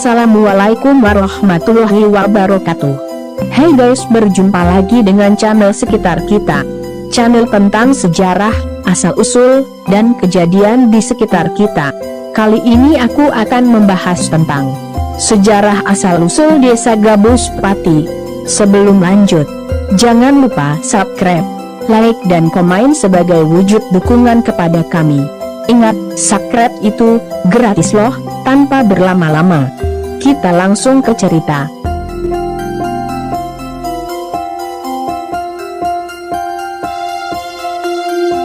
Assalamualaikum warahmatullahi wabarakatuh. Hey guys, berjumpa lagi dengan channel Sekitar Kita. Channel tentang sejarah, asal-usul, dan kejadian di sekitar kita. Kali ini aku akan membahas tentang sejarah asal-usul Desa Gabus Pati. Sebelum lanjut, jangan lupa subscribe, like, dan komen sebagai wujud dukungan kepada kami. Ingat, subscribe itu gratis loh, tanpa berlama-lama. Kita langsung ke cerita.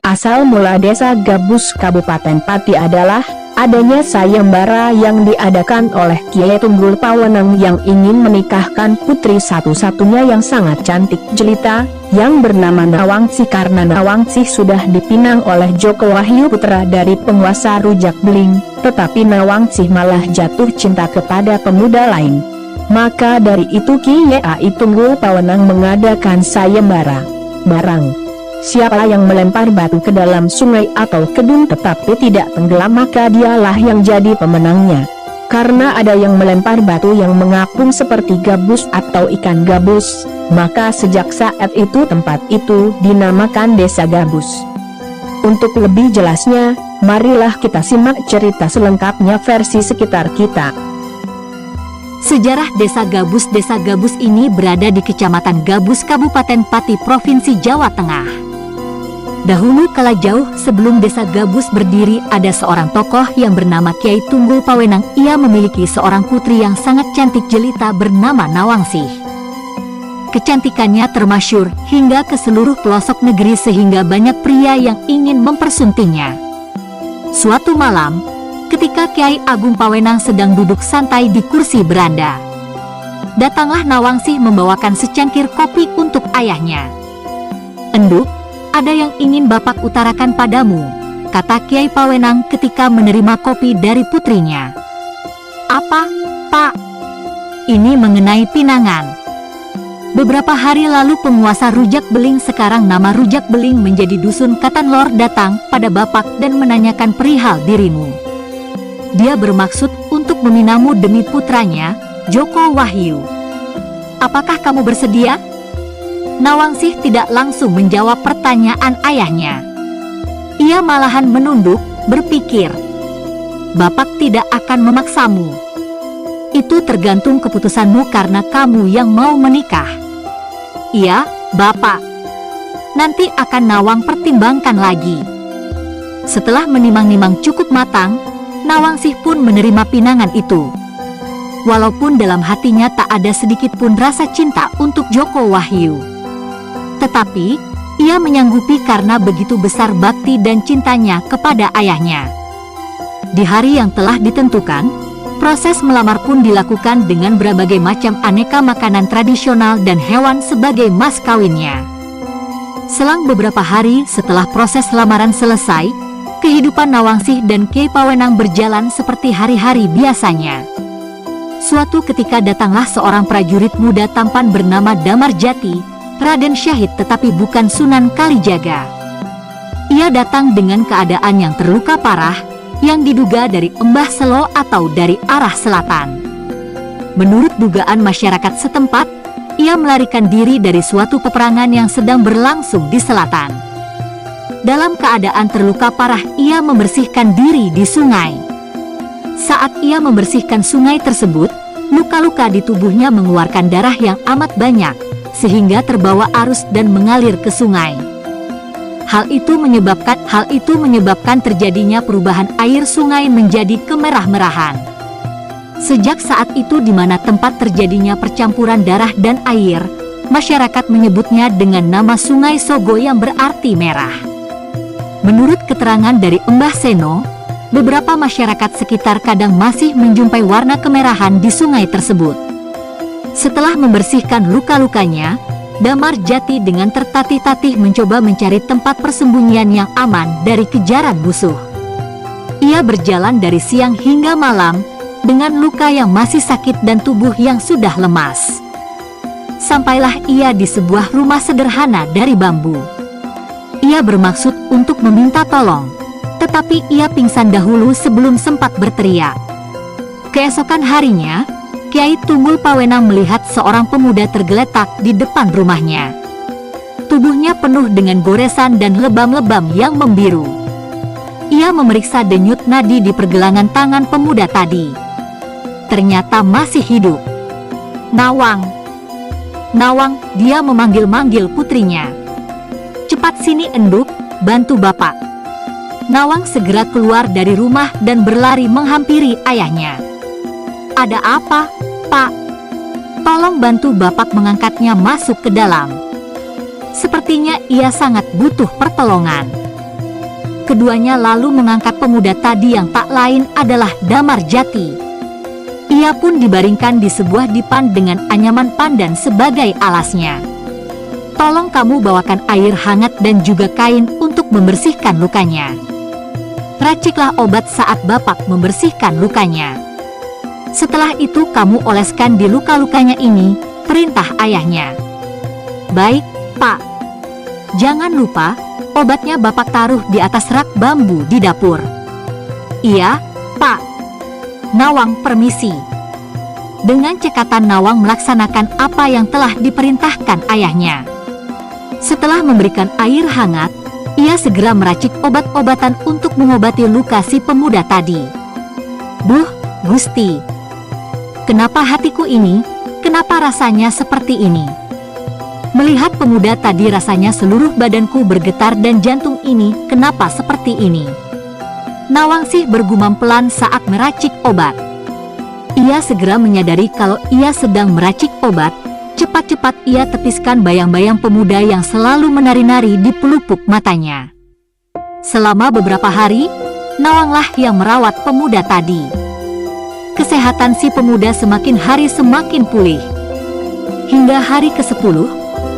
Asal mula Desa Gabus Kabupaten Pati adalah adanya sayembara yang diadakan oleh Kiai Tunggul Pawenang yang ingin menikahkan putri satu-satunya yang sangat cantik jelita, yang bernama Nawangsih, karena Nawangsih sudah dipinang oleh Joko Wahyu, putra dari penguasa Rujak Beling, tetapi Nawangsih malah jatuh cinta kepada pemuda lain. Maka dari itu Kiai Tunggul Pawenang mengadakan sayembara. Barang siapa yang melempar batu ke dalam sungai atau kedung tetapi tidak tenggelam, maka dialah yang jadi pemenangnya. Karena ada yang melempar batu yang mengapung seperti gabus atau ikan gabus, maka sejak saat itu tempat itu dinamakan Desa Gabus. Untuk lebih jelasnya, marilah kita simak cerita selengkapnya versi Sekitar Kita. Sejarah Desa Gabus. Desa Gabus ini berada di Kecamatan Gabus, Kabupaten Pati, Provinsi Jawa Tengah. Dahulu kala jauh sebelum Desa Gabus berdiri, ada seorang tokoh yang bernama Kiai Tunggul Pawenang. Ia memiliki seorang putri yang sangat cantik jelita bernama Nawangsih. Kecantikannya termasyhur hingga ke seluruh pelosok negeri sehingga banyak pria yang ingin mempersuntingnya. Suatu malam, ketika Kiai Agung Pawenang sedang duduk santai di kursi beranda, datanglah Nawangsih membawakan secangkir kopi untuk ayahnya. "Enduk, ada yang ingin Bapak utarakan padamu," kata Kiai Pawenang ketika menerima kopi dari putrinya. "Apa, Pak?" "Ini mengenai pinangan. Beberapa hari lalu penguasa Rujak Beling, sekarang nama Rujak Beling menjadi Dusun Katanlor, datang pada Bapak dan menanyakan perihal dirimu. Dia bermaksud untuk meminamu demi putranya, Joko Wahyu. Apakah kamu bersedia?" Nawangsih tidak langsung menjawab pertanyaan ayahnya. Ia malahan menunduk, berpikir, "Bapak tidak akan memaksamu. Itu tergantung keputusanmu karena kamu yang mau menikah." "Iya, Bapak. Nanti akan Nawang pertimbangkan lagi." Setelah menimang-nimang cukup matang, Nawangsih pun menerima pinangan itu. Walaupun dalam hatinya tak ada sedikit pun rasa cinta untuk Joko Wahyu, tetapi ia menyanggupi karena begitu besar bakti dan cintanya kepada ayahnya. Di hari yang telah ditentukan, proses melamar pun dilakukan dengan berbagai macam aneka makanan tradisional dan hewan sebagai mas kawinnya. Selang beberapa hari setelah proses lamaran selesai, kehidupan Nawangsih dan Kiai Pawenang berjalan seperti hari-hari biasanya. Suatu ketika datanglah seorang prajurit muda tampan bernama Damar Jati, Raden Syahid, tetapi bukan Sunan Kalijaga. Ia datang dengan keadaan yang terluka parah, yang diduga dari Embah Selo atau dari arah selatan. Menurut dugaan masyarakat setempat, ia melarikan diri dari suatu peperangan yang sedang berlangsung di selatan. Dalam keadaan terluka parah, ia membersihkan diri di sungai. Saat ia membersihkan sungai tersebut, luka-luka di tubuhnya mengeluarkan darah yang amat banyak, sehingga terbawa arus dan mengalir ke sungai. Hal itu menyebabkan terjadinya perubahan air sungai menjadi kemerah-merahan. Sejak saat itu, di mana tempat terjadinya percampuran darah dan air, masyarakat menyebutnya dengan nama Sungai Sogo yang berarti merah. Menurut keterangan dari Embah Seno, beberapa masyarakat sekitar kadang masih menjumpai warna kemerahan di sungai tersebut. Setelah membersihkan luka-lukanya, Damar Jati dengan tertatih-tatih mencoba mencari tempat persembunyian yang aman dari kejaran musuh. Ia berjalan dari siang hingga malam dengan luka yang masih sakit dan tubuh yang sudah lemas. Sampailah ia di sebuah rumah sederhana dari bambu. Ia bermaksud untuk meminta tolong, tetapi ia pingsan dahulu sebelum sempat berteriak. Keesokan harinya, Kiai Tunggul Pawenang melihat seorang pemuda tergeletak di depan rumahnya. Tubuhnya penuh dengan goresan dan lebam-lebam yang membiru. Ia memeriksa denyut nadi di pergelangan tangan pemuda tadi. Ternyata masih hidup. Nawang, Nawang, dia memanggil-manggil putrinya. Cepat sini Enduk, bantu bapak. Nawang segera keluar dari rumah dan berlari menghampiri ayahnya. Ada apa, Pak? Tolong bantu bapak mengangkatnya masuk ke dalam. Sepertinya ia sangat butuh pertolongan. Keduanya lalu mengangkat pemuda tadi yang tak lain adalah Damar Jati. Ia pun dibaringkan di sebuah dipan dengan anyaman pandan sebagai alasnya. Tolong kamu bawakan air hangat dan juga kain untuk membersihkan lukanya. Raciklah obat saat bapak membersihkan lukanya. Setelah itu kamu oleskan di luka-lukanya ini, perintah ayahnya. Baik, Pak. Jangan lupa, obatnya bapak taruh di atas rak bambu di dapur. Iya, Pak. Nawang permisi. Dengan cekatan Nawang melaksanakan apa yang telah diperintahkan ayahnya. Setelah memberikan air hangat, ia segera meracik obat-obatan untuk mengobati luka si pemuda tadi. Buh, Gusti. Kenapa hatiku ini? Kenapa rasanya seperti ini? Melihat pemuda tadi rasanya seluruh badanku bergetar dan jantung ini kenapa seperti ini? Nawangsih bergumam pelan saat meracik obat. Ia segera menyadari kalau ia sedang meracik obat. Cepat-cepat ia tepiskan bayang-bayang pemuda yang selalu menari-nari di pelupuk matanya. Selama beberapa hari, Nawanglah yang merawat pemuda tadi. Kesehatan si pemuda semakin hari semakin pulih. Hingga hari ke-10,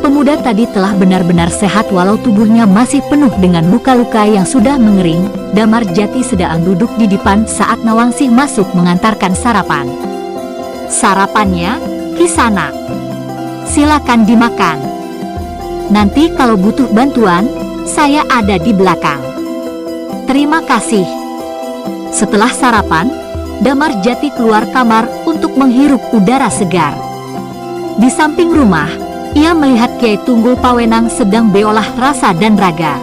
pemuda tadi telah benar-benar sehat walau tubuhnya masih penuh dengan luka-luka yang sudah mengering. Damar Jati sedang duduk di dipan saat Nawangsih masuk mengantarkan sarapan. Sarapannya, Kisana. Silakan dimakan. Nanti kalau butuh bantuan, saya ada di belakang. Terima kasih. Setelah sarapan, Damar Jati keluar kamar untuk menghirup udara segar. Di samping rumah, ia melihat Kiai Tunggul Pawenang sedang beolah rasa dan raga.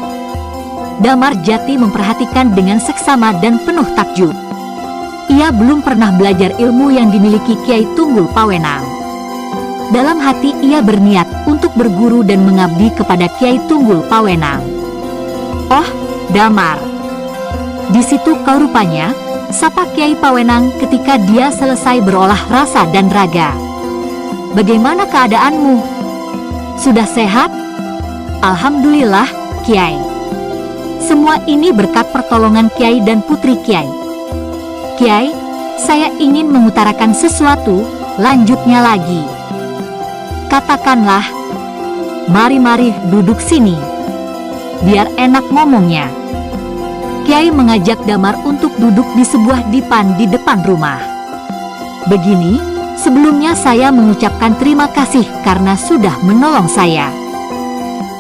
Damar Jati memperhatikan dengan seksama dan penuh takjub. Ia belum pernah belajar ilmu yang dimiliki Kiai Tunggul Pawenang. Dalam hati ia berniat untuk berguru dan mengabdi kepada Kiai Tunggul Pawenang. Oh, Damar. Di situ kau rupanya, sapa Kiai Pawenang ketika dia selesai berolah rasa dan raga. Bagaimana keadaanmu? Sudah sehat? Alhamdulillah, Kiai. Semua ini berkat pertolongan Kiai dan putri Kiai. Kiai, saya ingin mengutarakan sesuatu, lanjutnya lagi. Katakanlah. Mari-mari duduk sini. Biar enak ngomongnya. Kiai mengajak Damar untuk duduk di sebuah dipan di depan rumah. Begini, sebelumnya saya mengucapkan terima kasih karena sudah menolong saya.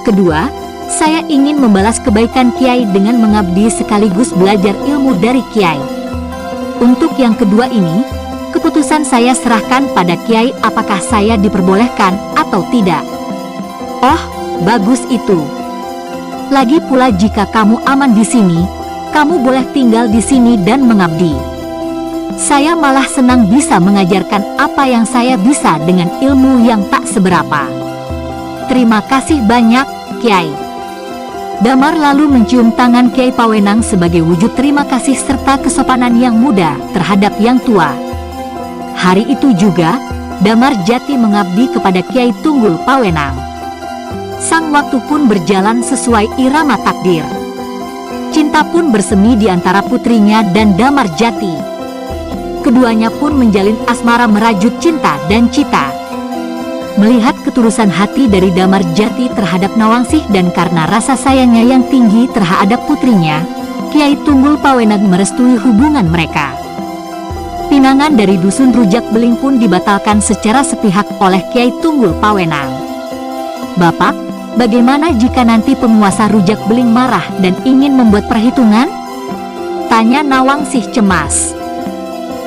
Kedua, saya ingin membalas kebaikan Kiai dengan mengabdi sekaligus belajar ilmu dari Kiai. Untuk yang kedua ini, keputusan saya serahkan pada Kiai apakah saya diperbolehkan atau tidak. Oh, bagus itu. Lagi pula jika kamu aman di sini, kamu boleh tinggal di sini dan mengabdi. Saya malah senang bisa mengajarkan apa yang saya bisa dengan ilmu yang tak seberapa. Terima kasih banyak, Kiai. Damar lalu mencium tangan Kiai Pawenang sebagai wujud terima kasih serta kesopanan yang muda terhadap yang tua. Hari itu juga, Damar Jati mengabdi kepada Kiai Tunggul Pawenang. Sang waktu pun berjalan sesuai irama takdir. Cinta pun bersemi di antara putrinya dan Damar Jati. Keduanya pun menjalin asmara merajut cinta dan cita. Melihat ketulusan hati dari Damar Jati terhadap Nawangsih dan karena rasa sayangnya yang tinggi terhadap putrinya, Kiai Tunggul Pawenang merestui hubungan mereka. Pinangan dari dusun Rujak Beling pun dibatalkan secara sepihak oleh Kiai Tunggul Pawenang. Bapak, bagaimana jika nanti penguasa Rujak Beling marah dan ingin membuat perhitungan? Tanya Nawangsih cemas.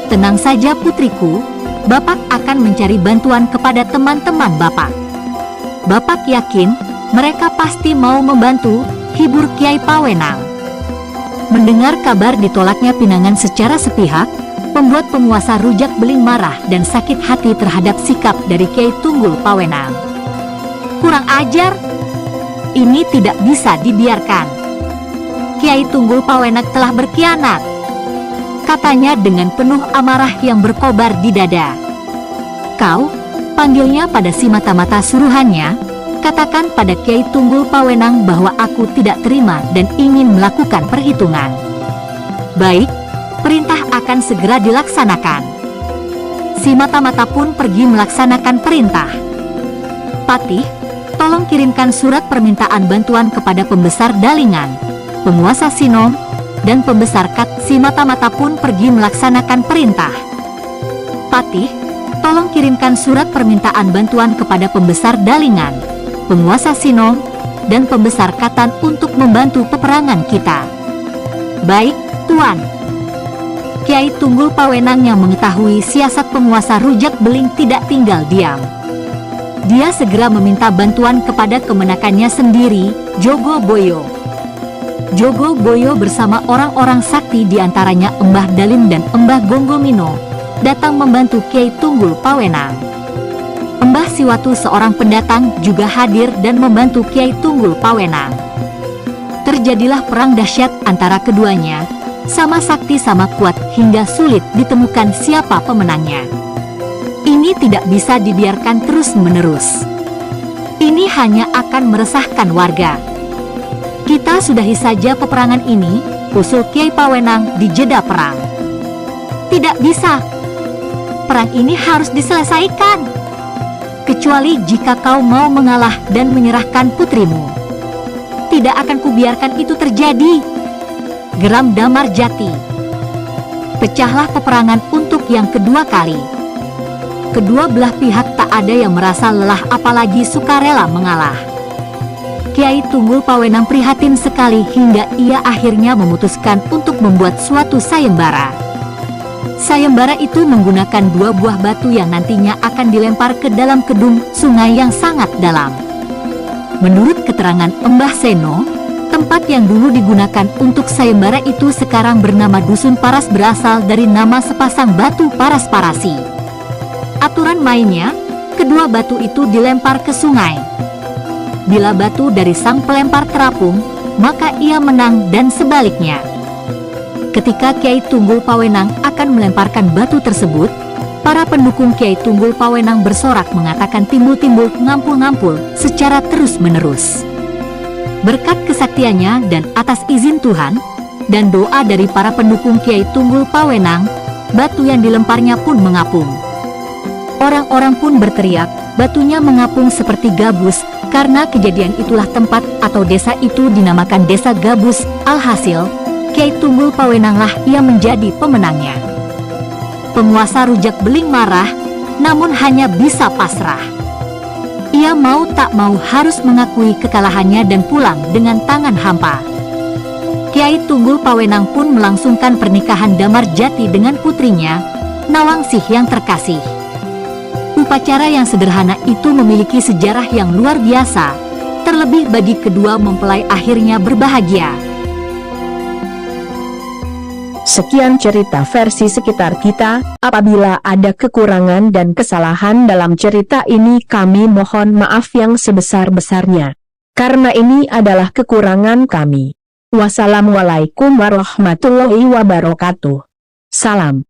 Tenang saja putriku, Bapak akan mencari bantuan kepada teman-teman Bapak. Bapak yakin mereka pasti mau membantu, hibur Kiai Pawenang. Mendengar kabar ditolaknya pinangan secara sepihak, membuat penguasa Rujak Beling marah dan sakit hati terhadap sikap dari Kiai Tunggul Pawenang. Kurang ajar, ini tidak bisa dibiarkan. Kiai Tunggul Pawenang telah berkhianat, katanya dengan penuh amarah yang berkobar di dada. Kau, panggilnya pada si mata-mata suruhannya, katakan pada Kiai Tunggul Pawenang bahwa aku tidak terima dan ingin melakukan perhitungan. Baik, perintah akan segera dilaksanakan. Si mata-mata pun pergi melaksanakan perintah. Patih, tolong kirimkan surat permintaan bantuan kepada pembesar Dalingan, penguasa Sinom, dan pembesar Kat. Si mata-mata pun pergi melaksanakan perintah. Patih, tolong kirimkan surat permintaan bantuan kepada pembesar Dalingan, penguasa Sinom, dan pembesar Katan untuk membantu peperangan kita. Baik, Tuan. Kiai Tunggul Pawenang yang mengetahui siasat penguasa Rujak Beling tidak tinggal diam. Dia segera meminta bantuan kepada kemenakannya sendiri, Jogo Boyo. Jogo Boyo bersama orang-orang sakti diantaranya Embah Dalim dan Embah Gonggomino datang membantu Kiai Tunggul Pawenang. Embah Siwatu seorang pendatang juga hadir dan membantu Kiai Tunggul Pawenang. Terjadilah perang dahsyat antara keduanya, sama sakti sama kuat hingga sulit ditemukan siapa pemenangnya. Ini tidak bisa dibiarkan terus-menerus. Ini hanya akan meresahkan warga. Kita sudahi saja peperangan ini, usul Kiai Pawenang di jeda perang. Tidak bisa. Perang ini harus diselesaikan. Kecuali jika kau mau mengalah dan menyerahkan putrimu. Tidak akan kubiarkan itu terjadi. Geram Damar Jati. Pecahlah peperangan untuk yang kedua kali. Kedua belah pihak tak ada yang merasa lelah apalagi sukarela mengalah. Kiai Tunggul Pawenang prihatin sekali hingga ia akhirnya memutuskan untuk membuat suatu sayembara. Sayembara itu menggunakan 2 buah batu yang nantinya akan dilempar ke dalam kedung sungai yang sangat dalam. Menurut keterangan Embah Seno, tempat yang dulu digunakan untuk sayembara itu sekarang bernama Dusun Paras berasal dari nama sepasang batu Paras-Parasi. Aturan mainnya, kedua batu itu dilempar ke sungai. Bila batu dari sang pelempar terapung, maka ia menang dan sebaliknya. Ketika Kiai Tunggul Pawenang akan melemparkan batu tersebut, para pendukung Kiai Tunggul Pawenang bersorak mengatakan timbul-timbul ngampul-ngampul secara terus-menerus. Berkat kesaktiannya dan atas izin Tuhan, dan doa dari para pendukung Kiai Tunggul Pawenang, batu yang dilemparnya pun mengapung. Orang-orang pun berteriak, batunya mengapung seperti gabus. Karena kejadian itulah tempat atau desa itu dinamakan Desa Gabus. Alhasil, Kiai Tunggul Pawenanglah yang menjadi pemenangnya. Penguasa Rujak Beling marah, namun hanya bisa pasrah. Ia mau tak mau harus mengakui kekalahannya dan pulang dengan tangan hampa. Kiai Tunggul Pawenang pun melangsungkan pernikahan Damar Jati dengan putrinya, Nawangsih yang terkasih. Upacara yang sederhana itu memiliki sejarah yang luar biasa, terlebih bagi kedua mempelai akhirnya berbahagia. Sekian cerita versi sekitar kita. Apabila ada kekurangan dan kesalahan dalam cerita ini, kami mohon maaf yang sebesar-besarnya. Karena ini adalah kekurangan kami. Wassalamualaikum warahmatullahi wabarakatuh. Salam.